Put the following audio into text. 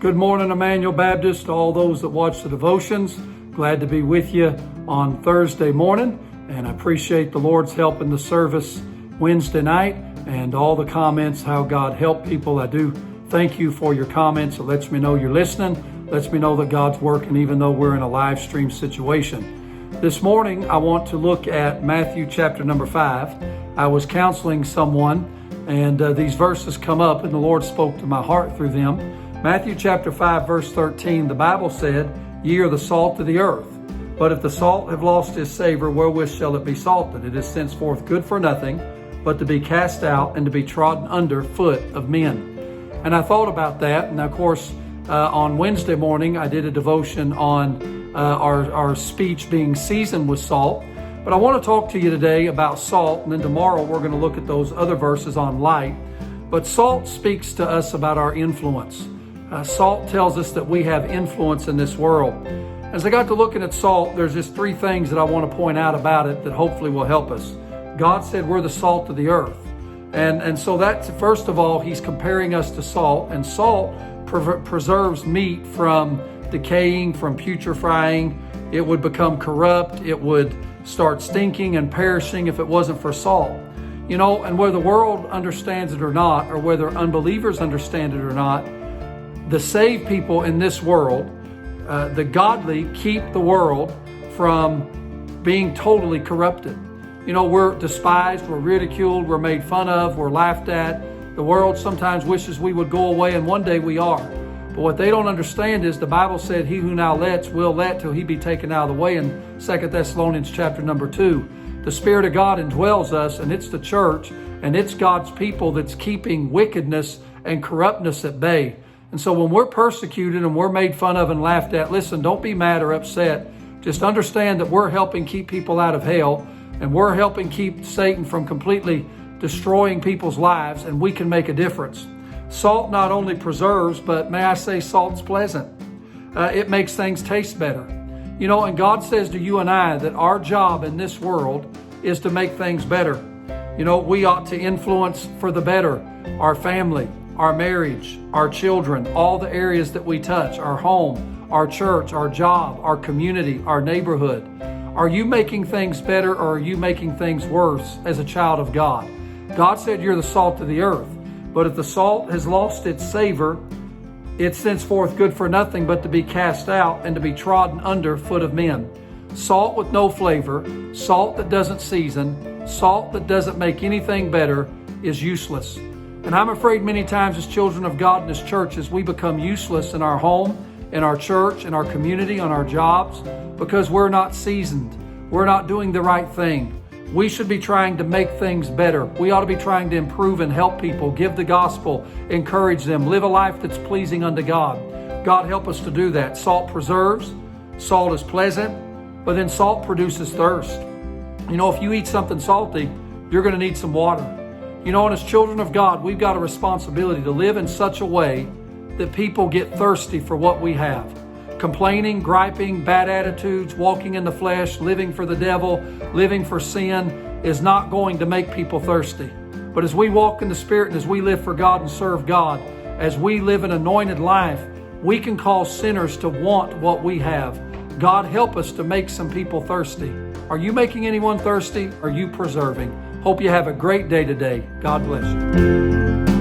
Good morning, Emmanuel Baptist, to all those that watch the devotions. Glad to be with you on Thursday morning, and I appreciate the Lord's help in the service Wednesday night and all the comments, how God helped people. I do thank you for your comments. It lets me know you're listening, lets me know that God's working even though we're in a live stream situation. This morning, I want to look at Matthew chapter number 5. I was counseling someone, and these verses come up, and the Lord spoke to my heart through them. Matthew chapter 5, verse 13, the Bible said, "Ye are the salt of the earth. But if the salt have lost his savor, wherewith shall it be salted? It is henceforth good for nothing, but to be cast out and to be trodden under foot of men." And I thought about that. And of course, on Wednesday morning, I did a devotion on our speech being seasoned with salt. But I want to talk to you today about salt. And then tomorrow, we're going to look at those other verses on light. But salt speaks to us about our influence. Salt tells us that we have influence in this world. As I got to looking at salt, there's just three things that I want to point out about it that hopefully will help us. God said we're the salt of the earth. And so that's, first of all, he's comparing us to salt. And salt preserves meat from decaying, from putrefying. It would become corrupt. It would start stinking and perishing if it wasn't for salt. You know, and whether the world understands it or not, or whether unbelievers understand it or not, the saved people in this world, the godly, keep the world from being totally corrupted. You know, we're despised, we're ridiculed, we're made fun of, we're laughed at. The world sometimes wishes we would go away, and one day we are. But what they don't understand is the Bible said, "He who now lets will let till he be taken out of the way," in 2 Thessalonians chapter number 2. The Spirit of God indwells us, and it's the church, and it's God's people that's keeping wickedness and corruptness at bay. And so when we're persecuted and we're made fun of and laughed at, listen, don't be mad or upset. Just understand that we're helping keep people out of hell, and we're helping keep Satan from completely destroying people's lives, and we can make a difference. Salt not only preserves, but may I say salt's pleasant. It makes things taste better. You know, and God says to you and I that our job in this world is to make things better. You know, we ought to influence for the better our family, our marriage, our children, all the areas that we touch, our home, our church, our job, our community, our neighborhood. Are you making things better, or are you making things worse as a child of God? God said you're the salt of the earth. But if the salt has lost its savor, it's henceforth good for nothing but to be cast out and to be trodden under foot of men. Salt with no flavor, salt that doesn't season, salt that doesn't make anything better is useless. And I'm afraid many times as children of God and as churches, we become useless in our home, in our church, in our community, on our jobs, because we're not seasoned. We're not doing the right thing. We should be trying to make things better. We ought to be trying to improve and help people, give the gospel, encourage them, live a life that's pleasing unto God. God help us to do that. Salt preserves, salt is pleasant, but then salt produces thirst. You know, if you eat something salty, you're going to need some water. You know, and as children of God, we've got a responsibility to live in such a way that people get thirsty for what we have. Complaining, griping, bad attitudes, walking in the flesh, living for the devil, living for sin is not going to make people thirsty. But as we walk in the Spirit and as we live for God and serve God, as we live an anointed life, we can cause sinners to want what we have. God help us to make some people thirsty. Are you making anyone thirsty? Are you preserving? Hope you have a great day today. God bless you.